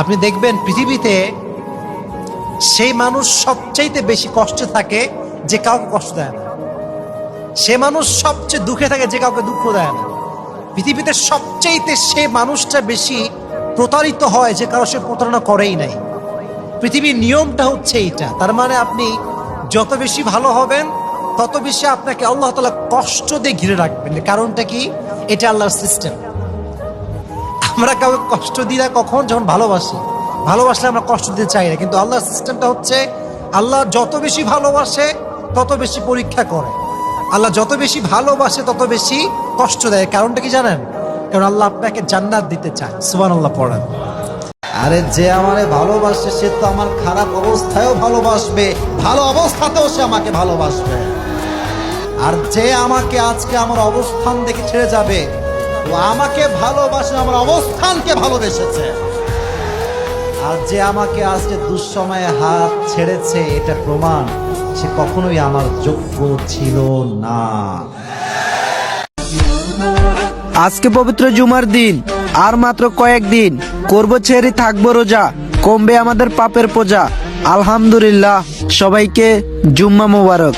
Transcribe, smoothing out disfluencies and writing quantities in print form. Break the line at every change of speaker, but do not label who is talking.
আপনি দেখবেন পৃথিবীতে সেই মানুষ সবচাইতে বেশি কষ্টে থাকে যে কাউকে কষ্ট দেয় না। সে মানুষ সবচেয়ে দুঃখে থাকে যে কাউকে দুঃখ দেয় না। পৃথিবীতে সবচাইতে সে মানুষটা বেশি প্রতারিত হয় যে কারো সে প্রতারণা করেই নাই। পৃথিবীর নিয়মটা হচ্ছে এইটা। তার মানে আপনি যত বেশি ভালো হবেন তত বেশি আপনাকে আল্লাহ তাআলা কষ্ট দিয়ে ঘিরে রাখবেন। কারণটা কি? এটা আল্লাহর সিস্টেম। আমরা কাউকে কষ্ট দিই না কখন? যখন ভালোবাসি। ভালোবাসলে আমরা কষ্ট দিতে চাই না, কিন্তু আল্লাহর সিস্টেমটা হচ্ছে আল্লাহ যত বেশি ভালোবাসে তত বেশি পরীক্ষা করে। আল্লাহ যত বেশি ভালোবাসে তত বেশি কষ্ট দেয়। কারণটা কি জানেন? কারণ আল্লাহ আপনাকে জান্নাত দিতে চায়। সুবহানাল্লাহ পড়েন। আরে যে আমারে ভালোবাসে সে তো আমার খারাপ অবস্থায়ও ভালোবাসবে, ভালো অবস্থাতেও সে আমাকে ভালোবাসবে। আর যে আমাকে আজকে আমার অবস্থান দেখে ছেড়ে যাবে, ও আমাকে ভালোবাসে, আমার অবস্থানকে ভালোবেসেছে। আর যে আমাকে আজকে দুঃসময়ে হাত ছেড়েছে, এটা প্রমাণ সে কখনোই আমার যোগ্য ছিল না।
আজকে পবিত্র জুমার দিন, আর মাত্র কয়েকদিন করব ছেড়ে থাকবো রোজা, কমবে আমাদের পাপের বোঝা। আলহামদুলিল্লাহ, সবাইকে জুম্মা মোবারক।